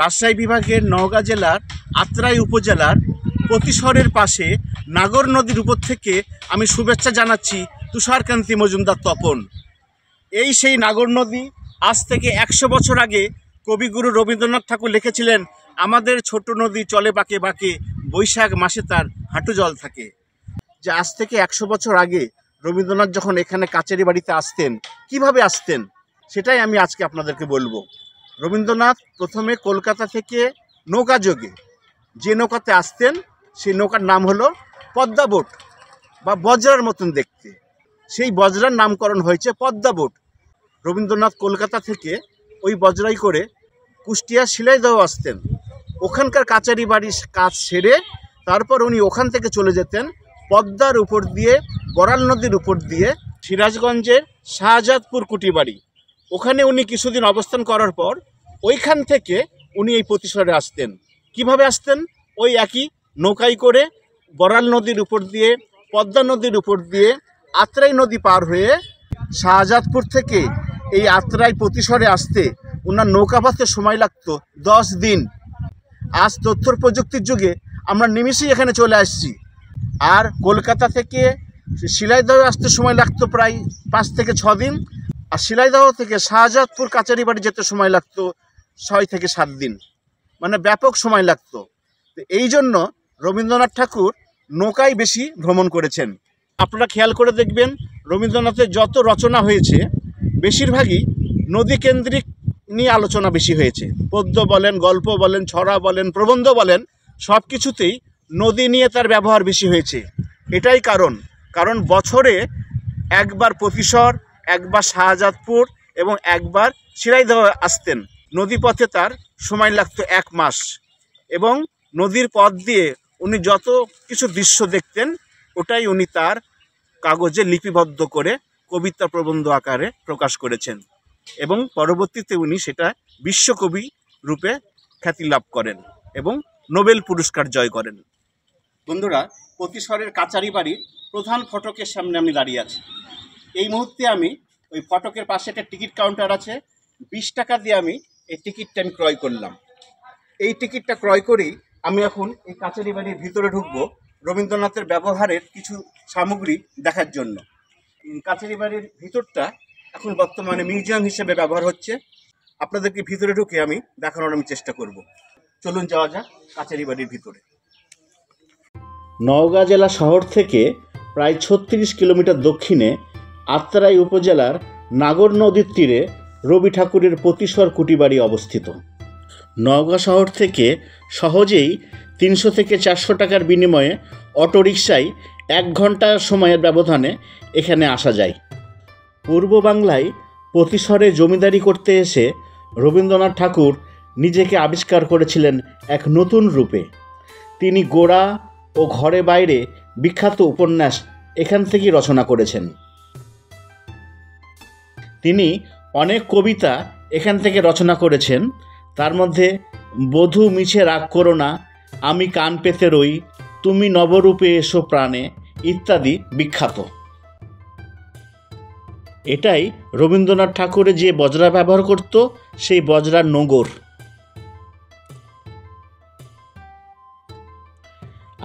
রাজশাহী বিভাগের নওগাঁ জেলার আত্রাই উপজেলার প্রতিশহরের পাশে নাগর নদীর উপর থেকে আমি শুভেচ্ছা জানাচ্ছি তুষারকান্তি মজুমদার তপন। এই সেই নাগর নদী। আজ থেকে 100 বছর আগে কবিগুরু রবীন্দ্রনাথ ঠাকুর লিখেছিলেন, আমাদের ছোট নদী চলে বাঁকে বাঁকে, বৈশাখ মাসে তার হাঁটু জল থাকে। যে আজ থেকে 100 বছর আগে রবীন্দ্রনাথ যখন এখানে কাচারি বাড়িতে আসতেন, কিভাবে আসতেন সেটাই আমি আজকে আপনাদেরকে বলবো। রবীন্দ্রনাথ প্রথমে কলকাতা থেকে নৌকা যোগে যে নৌকাতে আসতেন, সেই নৌকার নাম হলো পদ্মা বোট বা বজরার মতন দেখতে। সেই বজরার নামকরণ হয়েছে পদ্মা বোট। রবীন্দ্রনাথ কলকাতা থেকে ওই বজরাই করে কুষ্টিয়া শিলাইদহ আসতেন। ওখানকার কাচারি বাড়ির কাজ সেরে তারপর উনি ওখান থেকে চলে যেতেন পদ্মার উপর দিয়ে, বরাল নদীর উপর দিয়ে সিরাজগঞ্জের শাহজাদপুর কুটিবাড়ি। ওখানে উনি কিছুদিন অবস্থান করার পর ওইখান থেকে উনি এই প্রতিশহরে আসতেন। কিভাবে আসতেন? ওই একই নৌকায় করে বরাল নদীর উপর দিয়ে, পদ্মা নদীর উপর দিয়ে আত্রাই নদী পার হয়ে শাহজাদপুর থেকে এই আত্রাই প্রতিশহরে আসতে ওনার নৌকাপথে সময় লাগতো 10 দিন। আজ তথ্য প্রযুক্তির যুগে আমরা নিমিষেই এখানে চলে আসছি। আর কলকাতা থেকে শিলাইদহ আসতে সময় লাগতো প্রায় 5 থেকে 6 দিন। আর শিলাইদহ থেকে শাহজাদপুর কাচারি বাড়ি যেতে সময় লাগতো 6 থেকে 7 দিন, মানে ব্যাপক সময় লাগতো। তো এই জন্য রবীন্দ্রনাথ ঠাকুর নৌকায় বেশি ভ্রমণ করেছেন। আপনারা খেয়াল করে দেখবেন, রবীন্দ্রনাথের যত রচনা হয়েছে বেশিরভাগই নদী কেন্দ্রিক নিয়ে আলোচনা বেশি হয়েছে। পদ্য বলেন, গল্প বলেন, ছড়া বলেন, প্রবন্ধ বলেন, সব কিছুতেই নদী নিয়ে তার ব্যবহার বেশি হয়েছে। এটাই কারণ বছরে একবার প্রতিশহর, একবার শাহজাদপুর এবং একবার শিলাইদহ আসতেন। নদীপথে তার সময় লাগতো 1 মাস এবং নদীর পথ দিয়ে উনি যত কিছু দৃশ্য দেখতেন ওটাই উনি তার কাগজে লিপিবদ্ধ করে কবিতা প্রবন্ধ আকারে প্রকাশ করেছেন এবং পরবর্তীতে উনি সেটা বিশ্বকবি রূপে খ্যাতি লাভ করেন এবং নোবেল পুরস্কার জয় করেন। বন্ধুরা, প্রতিশহরের কাচারি বাড়ির প্রধান ফটকের সামনে আমি দাঁড়িয়ে আছি। এই মুহূর্তে আমি ওই ফটকের পাশে একটা টিকিট কাউন্টার আছে, 20 টাকা দিয়ে আমি এই টিকিটটা আমি ক্রয় করলাম। এই টিকিটটা ক্রয় করেই আমি এখন এই কাচারি বাড়ির ভিতরে ঢুকবো রবীন্দ্রনাথের ব্যবহারের কিছু সামগ্রী দেখার জন্য। কাচারি বাড়ির ভিতরটা এখন বর্তমানে মিউজিয়াম হিসেবে ব্যবহার হচ্ছে। আপনাদেরকে ভিতরে ঢুকে আমি দেখানোর চেষ্টা করব। চলুন যাওয়া যাক কাচারি বাড়ির ভিতরে। নওগাঁ জেলা শহর থেকে প্রায় 36 কিলোমিটার দক্ষিণে আত্রাই উপজেলার নাগর নদীর তীরে রবি ঠাকুরের প্রতিশহর কুটিবাড়ি অবস্থিত। নওগাঁ শহর থেকে সহজেই 300 থেকে 400 টাকার বিনিময়ে অটোরিকশায় 1 ঘন্টা সময়ের ব্যবধানে এখানে আসা যায়। পূর্ব বাংলায় প্রতিশহরে জমিদারি করতে এসে রবীন্দ্রনাথ ঠাকুর নিজেকে আবিষ্কার করেছিলেন এক নতুন রূপে। তিনি গোড়া ও ঘরে বাইরে বিখ্যাত উপন্যাস এখান থেকেই রচনা করেছেন। তিনি অনেক কবিতা এখান থেকে রচনা করেছেন। তার মধ্যে বধূ মিছে রাগ করো না, আমি কান পেতে রই, তুমি নবরূপে এসো প্রাণে ইত্যাদি বিখ্যাত। এটাই রবীন্দ্রনাথ ঠাকুরের যে বজরা ব্যবহার করত, সেই বজরার নোঙর।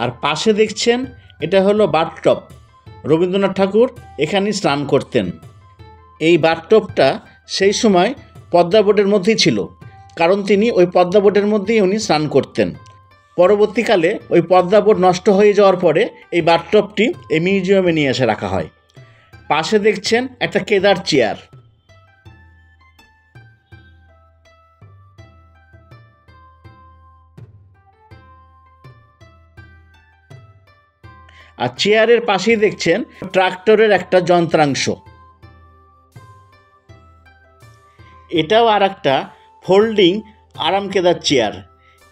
আর পাশে দেখছেন এটা হলো বাথটব। রবীন্দ্রনাথ ঠাকুর এখানেই স্নান করতেন। এই বাথটবটা সেই সময় পদ্মা বোটের মধ্যেই ছিল, কারণ তিনি ওই পদ্মা বোটের মধ্যেই উনি স্নান করতেন। পরবর্তীকালে ওই পদ্মা বোট নষ্ট হয়ে যাওয়ার পরে এই বাথটবটি এই মিউজিয়ামে নিয়ে এসে রাখা হয়। পাশে দেখছেন একটা কেদার চেয়ার। আর চেয়ারের পাশেই দেখছেন ট্রাক্টরের একটা যন্ত্রাংশ। এটাও আর একটা ফোল্ডিং আরামকেদার চেয়ার।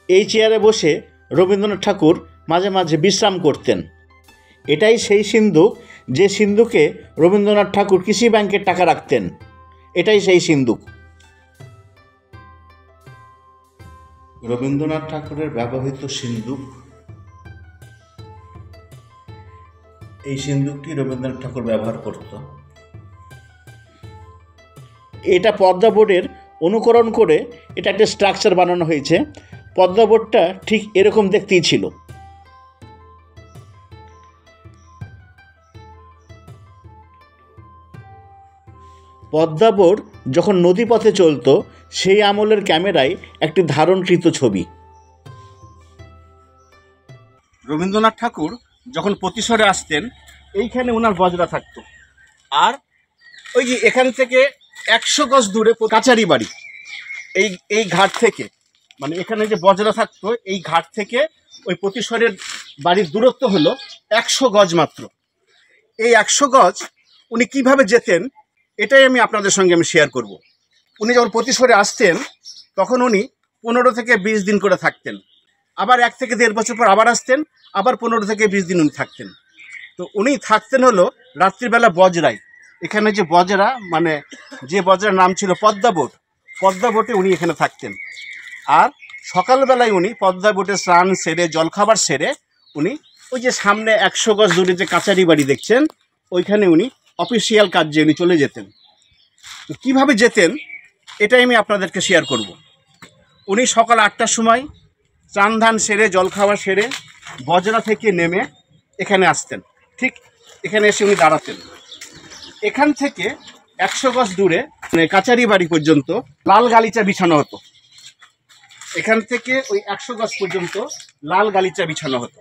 এই চেয়ারে বসে রবীন্দ্রনাথ ঠাকুর মাঝে মাঝে বিশ্রাম করতেন। এটাই সেই সিন্দুক যে সিন্দুকে রবীন্দ্রনাথ ঠাকুর কৃষি ব্যাংকের টাকা রাখতেন। এটাই সেই সিন্দুক। রবীন্দ্রনাথ ঠাকুরের ব্যবহৃত সিন্দুক। এই সিন্দুকটি রবীন্দ্রনাথ ঠাকুর ব্যবহার করত। এটা পদ্মা বোর্ডের অনুকরণ করে এটা একটা স্ট্রাকচার বানানো হয়েছে। পদ্মা বোর্ডটা ঠিক এরকম দেখতেই ছিল। পদ্মা বোর্ড যখন নদীপথে চলতো সেই আমলের ক্যামেরায় একটি ধারণকৃত ছবি। রবীন্দ্রনাথ ঠাকুর যখন প্রতিসরে আসতেন এইখানে ওনার বজরা থাকতো। আর ওই যে এখান থেকে 100 গজ দূরে কাচারি বাড়ি, এই ঘাট থেকে, মানে এখানে যে বজরা থাকতো এই ঘাট থেকে ওই প্রতিসরের বাড়ির দূরত্ব হলো 100 গজ মাত্র। এই 100 গজ উনি কিভাবে যেতেন এটাই আপনাদের সঙ্গে আমি শেয়ার করব। উনি যখন প্রতিসরে আসতেন তখন উনি 15 থেকে 20 দিন করে থাকতেন, আবার 1 থেকে 1.5 বছর পর আবার আসতেন, আবার 15 থেকে 20 দিন উনি থাকতেন। তো উনি থাকতেন হলো রাত্রিবেলা বজরায়। এখানে যে বজরা, মানে যে বজরার নাম ছিল পদ্মা বোট, পদ্মা বোটে উনি এখানে থাকতেন। আর সকালবেলায় উনি পদ্মা বোটে স্নান সেরে জলখাবার সেরে উনি ওই যে সামনে 100 গজ দূরে যে কাচারি বাড়ি দেখছেন ওইখানে উনি অফিসিয়াল কাজে উনি চলে যেতেন। তো কীভাবে যেতেন এটাই আমি আপনাদেরকে শেয়ার করব। উনি সকাল 8টার সময় চান ধান সেরে জলখাবার সেরে বজরা থেকে নেমে এখানে আসতেন। ঠিক এখানে এসে উনি দাঁড়াতেন। এখান থেকে 100 গজ দূরে কাচারি বাড়ি পর্যন্ত লাল গালিচা বিছানো হতো। এখান থেকে ওই 100 গজ পর্যন্ত লাল গালিচা বিছানো হতো।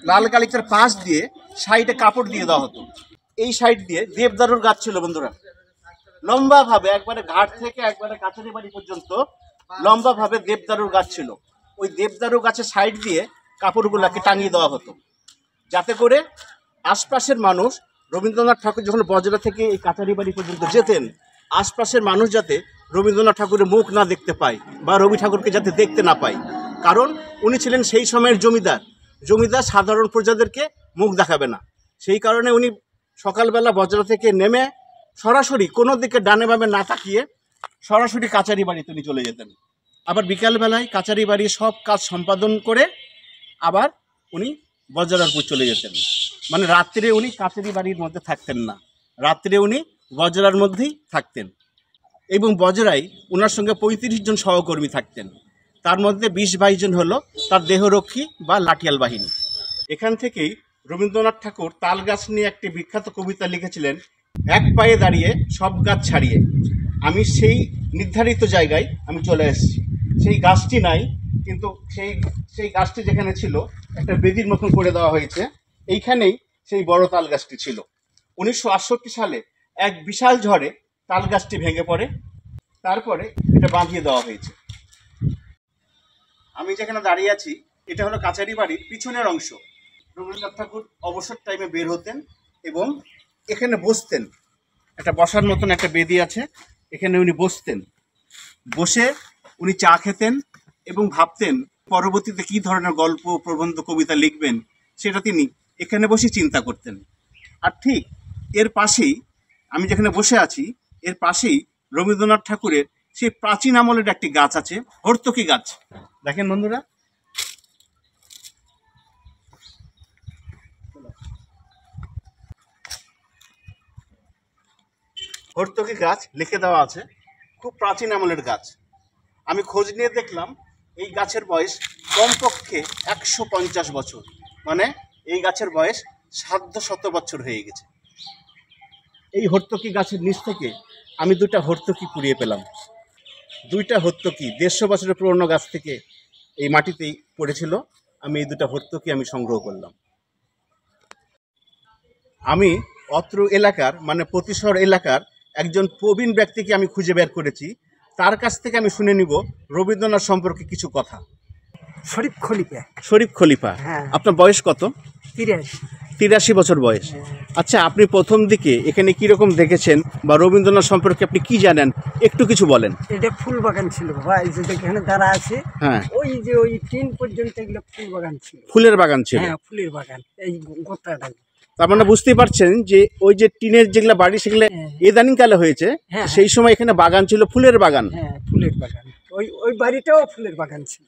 লাল গালিচার পাশ দিয়ে সাইডে কাপড় দিয়ে দেওয়া হতো। এই সাইড দিয়ে দেবদারুর গাছ ছিল বন্ধুরা, লম্বাভাবে একবারে ঘাট থেকে একবারে কাচারি বাড়ি পর্যন্ত লম্বাভাবে দেবদারুর গাছ ছিল। ওই দেবদারু গাছের সাইড দিয়ে কাপড়গুলোকে টাঙিয়ে দেওয়া হতো, যাতে করে আশপাশের মানুষ, রবীন্দ্রনাথ ঠাকুর যখন বজরা থেকে এই কাচারি বাড়ি পর্যন্ত যেতেন, আশপাশের মানুষ যাতে রবীন্দ্রনাথ ঠাকুরের মুখ না দেখতে পায় বা রবি ঠাকুরকে যাতে দেখতে না পায়। কারণ উনি ছিলেন সেই সময়ের জমিদার। জমিদার সাধারণ প্রজাদেরকে মুখ দেখাবে না। সেই কারণে উনি সকালবেলা বজরা থেকে নেমে সরাসরি কোনো দিকে ডানে বামে না তাকিয়ে সরাসরি কাচারি বাড়িতে উনি চলে যেতেন। আবার বিকালবেলায় কাচারি বাড়ির সব কাজ সম্পাদন করে আবার উনি বজরারপুর চলে যেতেন। মানে রাত্রে উনি কাচারি বাড়ির মধ্যে থাকতেন না, রাত্রে উনি বজরার মধ্যেই থাকতেন। এবং বজরায় ওনার সঙ্গে 35 জন সহকর্মী থাকতেন। তার মধ্যে 20-22 জন হলো তার দেহরক্ষী বা লাঠিয়াল বাহিনী। এখান থেকেই রবীন্দ্রনাথ ঠাকুর তাল গাছ নিয়ে একটি বিখ্যাত কবিতা লিখেছিলেন, এক পায়ে দাঁড়িয়ে সব গাছ ছাড়িয়ে। আমি সেই নির্ধারিত জায়গায় আমি চলে এসেছি। সেই গাছটি নাই, কিন্তু সেই গাছটি যেখানে ছিল একটা বেদির মতন করে দেওয়া হয়েছে। এইখানেই সেই বড় তাল গাছটি ছিল। 1968 সালে এক বিশাল ঝড়ে তাল গাছটি ভেঙে পড়ে, তারপরে এটা বাঁধিয়ে দেওয়া হয়েছে। আমি যেখানে দাঁড়িয়ে আছি এটা হলো কাচারি বাড়ির পিছনের অংশ। রবীন্দ্রনাথ ঠাকুর অবসর টাইমে বের হতেন এবং এখানে বসতেন। একটা বসার মতন একটা বেদি আছে, এখানে উনি বসতেন। বসে উনি চা খেতেন এবং ভাবতেন পরবর্তীতে কী ধরনের গল্প, প্রবন্ধ, কবিতা লিখবেন সেটা তিনি এখানে বসে চিন্তা করতেন। আর ঠিক এর পাশেই আমি যেখানে বসে আছি এর পাশেই রবীন্দ্রনাথ ঠাকুরের সেই প্রাচীন আমলের একটি গাছ আছে, হর্তকি গাছ। দেখেন বন্ধুরা, হর্তকি গাছ লিখে দেওয়া আছে, খুব প্রাচীন আমলের গাছ। আমি খোঁজ নিয়ে দেখলাম এই গাছের বয়স কমপক্ষে 150 বছর, মানে এই গাছের বয়স 700 বছর হয়ে গেছে। এই হর্তকি গাছের নিচ থেকে আমি 2টা হর্তকি কুড়িয়ে পেলাম। 2টা হর্তকি 150 বছরের পুরনো গাছ থেকে এই মাটিতেই পড়েছিল। আমি এই 2টা হর্তকি আমি সংগ্রহ করলাম। আমি অত্র এলাকার মানে প্রতিসর এলাকার একজন প্রবীণ ব্যক্তিকে আমি খুঁজে বের করেছি। তার কাছ থেকে আমি শুনে নিব রবীন্দ্রনাথ সম্পর্কে কিছু কথা। শরীফ খলিফা। শরীফ খলিফা, হ্যাঁ। আপনার বয়স কত? 83 বছর বয়স। আচ্ছা, আপনি প্রথম দিকে এখানে কীরকম দেখেছেন বা রবীন্দ্রনাথ সম্পর্কে আপনি কি জানেন একটু কিছু বলেন। এটা ফুল বাগান ছিল বাবা, এই যে এখানে দাঁড়া আছে, হ্যাঁ, ওই যে ওই 3 পর্যন্ত এগুলো ফুল বাগান ছিল। ফুলের বাগান ছিল? হ্যাঁ, ফুলের বাগান। এই গোটাটা তার মানে বুঝতেই পারছেন যে ওই যে টিনের যেগুলো বাড়ি সেগুলো ইদানিং কালে হয়েছে, সেই সময় এখানে বাগান ছিল, ফুলের বাগান। হ্যাঁ, ফুলের বাগান। ওই বাড়িটাও ফুলের বাগান ছিল।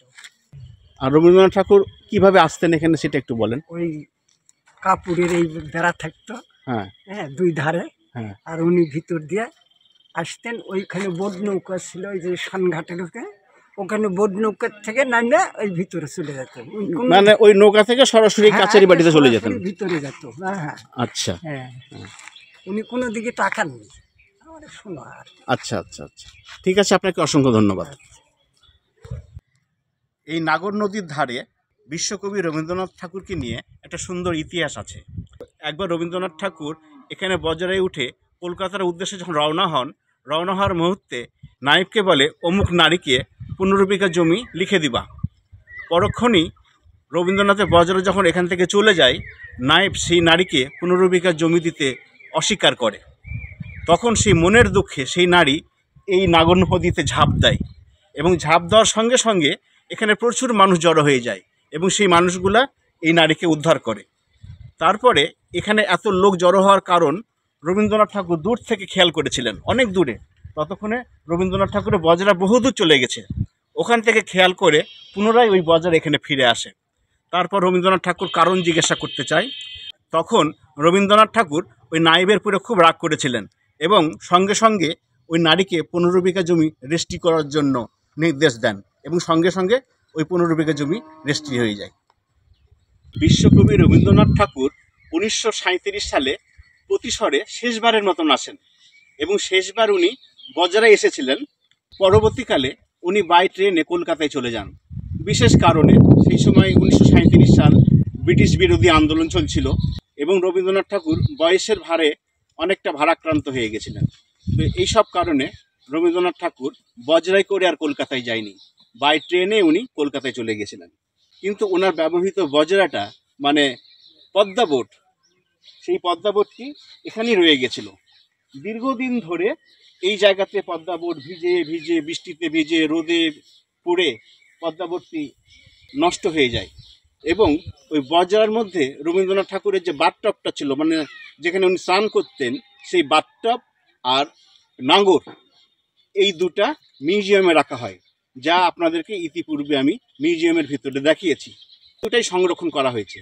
আর রবীন্দ্রনাথ ঠাকুর কিভাবে আসতেন এখানে সেটা একটু বলেন। ওই কাপড়ের এই বেড়া থাকতো, হ্যাঁ হ্যাঁ, 2 ধারে, হ্যাঁ, আর উনি ভিতর দিয়ে আসতেন, ওইখানে বোট নৌকা ছিল, ওই যে সানঘাটের ওখানে বোট নৌকার থেকে নামলে ওই ভিতরে চলে যেত। মানে ওই নৌকা থেকে সরাসরি কাছারি বাড়িতে চলে যেতেন? ভিতরে যেত, হ্যাঁ হ্যাঁ। আচ্ছা হ্যাঁ, উনি কোনো দিকে তাকাননি, আমার শোনো। আর আচ্ছা আচ্ছা আচ্ছা, ঠিক আছে, আপনাকে অসংখ্য ধন্যবাদ। এই নাগর নদীর ধারে বিশ্বকবি রবীন্দ্রনাথ ঠাকুরকে নিয়ে একটা সুন্দর ইতিহাস আছে। একবার রবীন্দ্রনাথ ঠাকুর এখানে বজরায় উঠে কলকাতার উদ্দেশ্যে যখন রওনা হওয়ার মুহূর্তে নায়েবকে বলে অমুক নারীকে 15 বিঘা জমি লিখে দিবা। পরক্ষণেই রবীন্দ্রনাথের বজরা যখন এখান থেকে চলে যায়, নায়েব সেই নারীকে 15 বিঘা জমি দিতে অস্বীকার করে। তখন সেই মনের দুঃখে সেই নারী এই নাগর নদীতে ঝাঁপ দেয়, এবং ঝাঁপ দেওয়ার সঙ্গে সঙ্গে এখানে প্রচুর মানুষ জড়ো হয়ে যায়, এবং সেই মানুষগুলা এই নারীকে উদ্ধার করে। তারপরে এখানে এত লোক জড়ো হওয়ার কারণ রবীন্দ্রনাথ ঠাকুর দূর থেকে খেয়াল করেছিলেন, অনেক দূরে। ততক্ষণে রবীন্দ্রনাথ ঠাকুরের বজরা বহুদূর চলে গেছে। ওখান থেকে খেয়াল করে পুনরায় ওই বজরা এখানে ফিরে আসে। তারপর রবীন্দ্রনাথ ঠাকুর কারণ জিজ্ঞাসা করতে চায়। তখন রবীন্দ্রনাথ ঠাকুর ওই নায়েবের উপরে খুব রাগ করেছিলেন, এবং সঙ্গে সঙ্গে ওই নারীকে 15 বিঘা জমি রেজিস্ট্রি করার জন্য নির্দেশ দেন, এবং সঙ্গে সঙ্গে ওই 15 বিঘা জমি রেজিস্ট্রি হয়ে যায়। বিশ্বকবি রবীন্দ্রনাথ ঠাকুর 1937 সালে প্রতিশরে শেষবারের মতন আসেন, এবং শেষবার উনি বজরায় এসেছিলেন। পরবর্তীকালে উনি বাই ট্রেনে কলকাতায় চলে যান বিশেষ কারণে। সেই সময় 1937 সাল ব্রিটিশ বিরোধী আন্দোলন চলছিল, এবং রবীন্দ্রনাথ ঠাকুর বয়সের ভারে অনেকটা ভারাক্রান্ত হয়ে গেছিলেন। তো এইসব কারণে রবীন্দ্রনাথ ঠাকুর বজরায় করে আর কলকাতায় যায়নি, বাই ট্রেনে উনি কলকাতায় চলে গেছিলেন। কিন্তু ওনার ব্যবহৃত বজরাটা মানে পদ্মা বোট, সেই পদ্মা বোটটি এখানেই রয়ে গেছিল। দীর্ঘদিন ধরে এই জায়গাতে পদ্মা বোট ভিজে ভিজে, বৃষ্টিতে ভিজে, রোদে পুড়ে পদ্মা বোটটি নষ্ট হয়ে যায়। এবং ওই বজরার মধ্যে রবীন্দ্রনাথ ঠাকুরের যে বাথটবটা ছিল, মানে যেখানে উনি স্নান করতেন, সেই বাথটব আর নাঙ্গর, এই দুটা মিউজিয়ামে রাখা হয়, যা আপনাদেরকে ইতিপূর্বে আমি মিউজিয়ামের ভিতরে দেখিয়েছি। দুটাই সংরক্ষণ করা হয়েছে।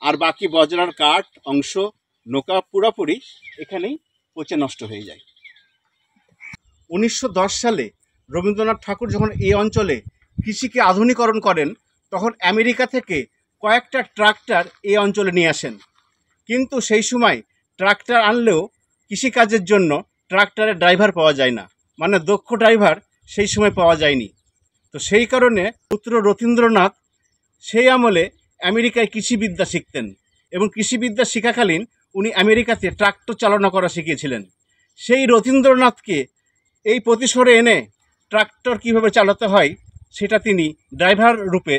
আর বাকি বজরার কাঠ অংশ, নৌকা পুরোপুরি এখানেই পচে নষ্ট হয়ে যায়। 1910 সালে রবীন্দ্রনাথ ঠাকুর যখন এই অঞ্চলে কৃষিকে আধুনিকরণ করেন, তখন আমেরিকা থেকে কয়েকটা ট্রাক্টর এই অঞ্চলে নিয়ে আসেন। কিন্তু সেই সময় ট্রাক্টর আনলেও কৃষিকাজের জন্য ট্রাক্টরের ড্রাইভার পাওয়া যায় না, মানে দক্ষ ড্রাইভার সেই সময় পাওয়া যায়নি। তো সেই কারণে পুত্র রথীন্দ্রনাথ সেই আমলে আমেরিকায় কৃষিবিদ্যা শিখতেন, এবং কৃষিবিদ্যা শেখাকালীন উনি আমেরিকাতে ট্রাক্টর চালনা করা শিখিয়েছিলেন। সেই রথীন্দ্রনাথকে এই প্রতিশরে এনে ট্রাক্টর কিভাবে চালাতে হয় সেটা তিনি ড্রাইভার রূপে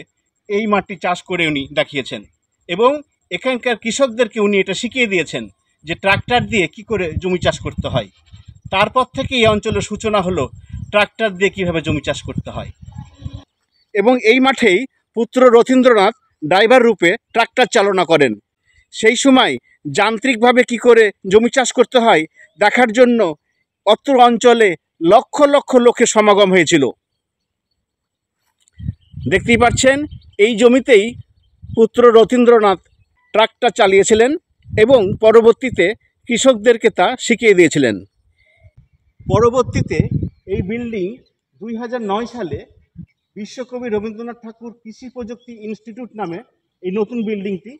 এই মাটি চাষ করে উনি দেখিয়েছেন, এবং এখানকার কৃষকদেরকে উনি এটা শিখিয়ে দিয়েছেন যে ট্রাক্টর দিয়ে কি করে জমি চাষ করতে হয়। তারপর থেকে এই অঞ্চলের সূচনা হলো ট্রাক্টর দিয়ে কীভাবে জমি চাষ করতে হয়। এবং এই মাঠেই পুত্র রথীন্দ্রনাথ ড্রাইভার রূপে ট্রাক্টর চালনা করেন। সেই সময় যান্ত্রিকভাবে কি করে জমি চাষ করতে হয় দেখার জন্য অত্র অঞ্চলে লক্ষ লক্ষ লোকের সমাগম হয়েছিল। দেখতেই পাচ্ছেন এই জমিতেই পুত্র রথীন্দ্রনাথ ট্রাক্টর চালিয়েছিলেন, এবং পরবর্তীতে কৃষকদেরকে তা শিখিয়ে দিয়েছিলেন। পরবর্তীতে এই বিল্ডিং 2009 সালে বিশ্বকবি রবীন্দ্রনাথ ঠাকুর কৃষি প্রযুক্তি ইনস্টিটিউট নামে এই নতুন বিল্ডিংটি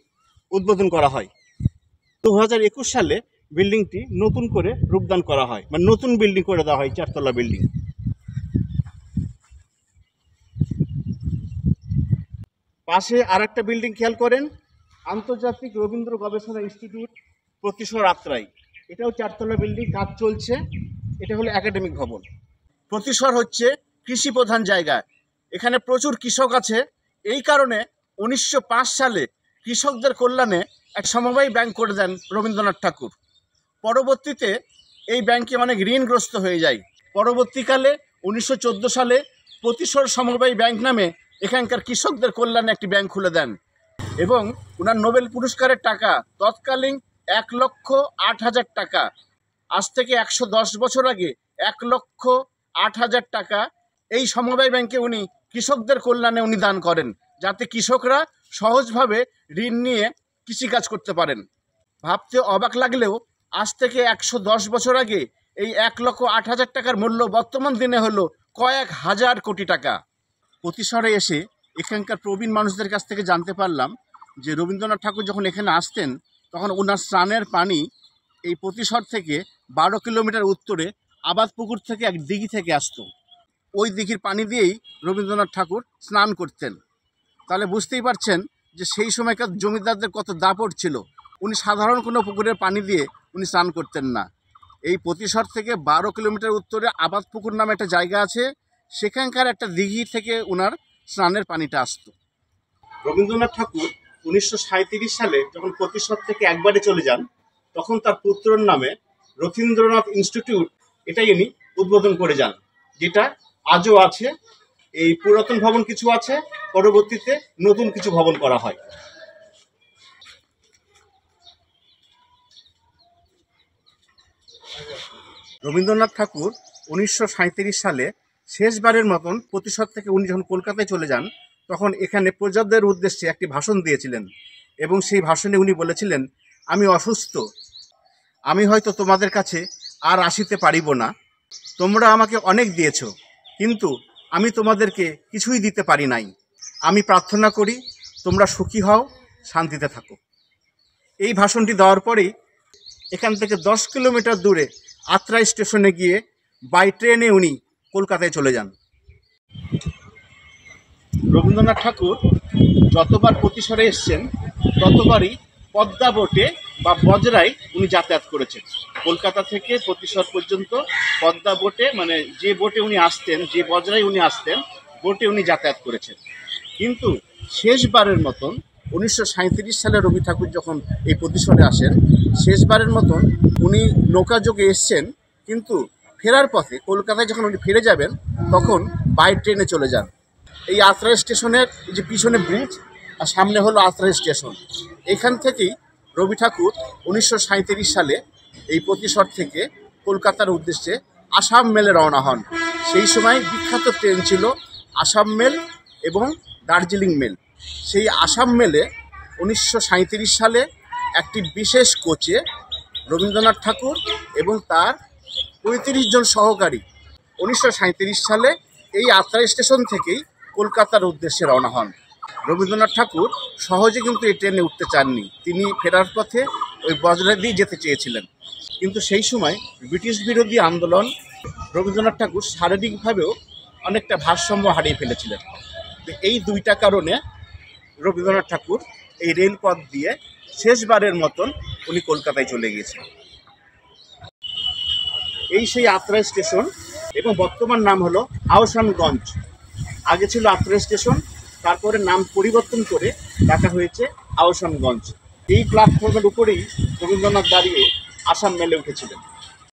উদ্বোধন করা হয়। 2021 সালে বিল্ডিংটি নতুন করে রূপদান করা হয়, মানে নতুন বিল্ডিং করে দেওয়া হয়, 4 তলা বিল্ডিং। পাশে আর একটা বিল্ডিং খেয়াল করেন, আন্তর্জাতিক রবীন্দ্র গবেষণা ইনস্টিটিউট প্রতিশর আত্রাই, এটাও 4 তলা বিল্ডিং, কাজ চলছে। এটা হলো একাডেমিক ভবন। প্রতিশর হচ্ছে কৃষি প্রধান জায়গা, এখানে প্রচুর কৃষক আছে। এই কারণে 1905 সালে কৃষকদের কল্যাণে এক সমবায় ব্যাংক করে দেন রবীন্দ্রনাথ ঠাকুর। পরবর্তীতে এই ব্যাংকে অনেক ঋণগ্রস্ত হয়ে যায়। পরবর্তীকালে 1914 সালে প্রতিশর সমবায় ব্যাংক নামে এখানকার কৃষকদের কল্যাণে একটি ব্যাংক খুলে দেন, এবং ওনার নোবেল পুরস্কারের টাকা তৎকালীন 1,08,000 টাকা, আজ থেকে 110 বছর আগে 1,08,000 টাকা এই সমবায় ব্যাংকে উনি কৃষকদের কল্যাণে উনি দান করেন, যাতে কৃষকরা সহজভাবে ঋণ নিয়ে কৃষিকাজ করতে পারেন। ভাবতে অবাক লাগলেও আজ থেকে 110 বছর আগে এই 1,08,000 টাকার মূল্য বর্তমান দিনে হলো কয়েক হাজার কোটি টাকা। প্রতিশহরে এসে এখানকার প্রবীণ মানুষদের কাছ থেকে জানতে পারলাম যে রবীন্দ্রনাথ ঠাকুর যখন এখানে আসতেন তখন ওনার স্নানের পানি এই প্রতিশহর থেকে 12 কিলোমিটার উত্তরে আবাদপুকুর থেকে এক দিঘি থেকে আসতো। ওই দিঘির পানি দিয়েই রবীন্দ্রনাথ ঠাকুর স্নান করতেন। তাহলে বুঝতেই পারছেন যে সেই সময়কার জমিদারদের কত দাপট ছিল। উনি সাধারণ কোনো পুকুরের পানি দিয়ে উনি স্নান করতেন না। এই প্রতিশহর থেকে 12 কিলোমিটার উত্তরে আবাদপুকুর নামে একটা জায়গা আছে, সেখানকার একটা দিঘি থেকে ওনার স্নানের পানিটা আসতো। রবীন্দ্রনাথ ঠাকুর 1937 সালে যখন প্রতিশহর থেকে একবারে চলে যান তখন তার পুত্রর নামে রথীন্দ্রনাথ ইনস্টিটিউট এটাই উনি উদ্বোধন করে যান, যেটা আজও আছে। এই পুরাতন ভবন কিছু আছে, পরবর্তীতে নতুন কিছু ভবন করা হয়। রবীন্দ্রনাথ ঠাকুর 1937 সালে শেষবারের মতন প্রতিশহর থেকে উনি যখন কলকাতায় চলে যান তখন এখানে প্রজাদের উদ্দেশ্যে একটি ভাষণ দিয়েছিলেন এবং সেই ভাষণে উনি বলেছিলেন, আমি অসুস্থ, আমি হয়তো তোমাদের কাছে আর আসিতে পারিব না। তোমরা আমাকে অনেক দিয়েছ, কিন্তু আমি তোমাদেরকে কিছুই দিতে পারি নাই। আমি প্রার্থনা করি তোমরা সুখী হও, শান্তিতে থাকো। এই ভাষণটি দেওয়ার পরেই এখান থেকে 10 কিলোমিটার দূরে আত্রাই স্টেশনে গিয়ে বাই ট্রেনে উনি কলকাতায় চলে যান। রবীন্দ্রনাথ ঠাকুর যতবার প্রতিশহরে এসছেন ততবারই পদ্মা বোটে বা বজরায় উনি যাতায়াত করেছেন। কলকাতা থেকে প্রতিশহর পর্যন্ত পদ্মা বোটে, মানে যে বোটে উনি আসতেন, যে বজরায় উনি আসতেন, বোটে উনি যাতায়াত করেছেন। কিন্তু শেষবারের মতন 1937 সালে রবি ঠাকুর যখন এই প্রতিশহরে আসেন, শেষবারের মতন উনি নৌকাযোগে এসছেন, কিন্তু ফেরার পথে কলকাতায় যখন উনি ফিরে যাবেন তখন বাই ট্রেনে চলে যান। এই আত্রাই স্টেশনের যে পিছনে ব্রিজ আর সামনে হলো আত্রাই স্টেশন, এখান থেকেই রবি ঠাকুর 1937 সালে এই প্রতিশহর থেকে কলকাতার উদ্দেশ্যে আসাম মেলে রওনা হন। সেই সময় বিখ্যাত ট্রেন ছিল আসাম মেল এবং দার্জিলিং মেল। সেই আসাম মেলে 1937 সালে একটি বিশেষ কোচে রবীন্দ্রনাথ ঠাকুর এবং তার 35 জন সহকারী 1937 সালে এই আত্রাই স্টেশন থেকেই কলকাতার উদ্দেশ্যে রওনা হন। রবীন্দ্রনাথ ঠাকুর সহজে কিন্তু এই ট্রেনে উঠতে চাননি, তিনি ফেরার পথে ওই বজরা দিয়ে যেতে চেয়েছিলেন। কিন্তু সেই সময় ব্রিটিশ বিরোধী আন্দোলন, রবীন্দ্রনাথ ঠাকুর শারীরিকভাবেও অনেকটা ভারসাম্য হারিয়ে ফেলেছিলেন। এই দুইটা কারণে রবীন্দ্রনাথ ঠাকুর এই রেলপথ দিয়ে শেষবারের মতন উনি কলকাতায় চলে গিয়েছেন। এই সেই আত্রাই স্টেশন এবং বর্তমান নাম হলো আহসানগঞ্জ। আগে ছিল আত্রাই স্টেশন, তারপরে নাম পরিবর্তন করে রাখা হয়েছে আহসানগঞ্জ। এই প্ল্যাটফর্মের উপরেই রবীন্দ্রনাথ দাঁড়িয়ে আসাম মেলে উঠেছিলেন।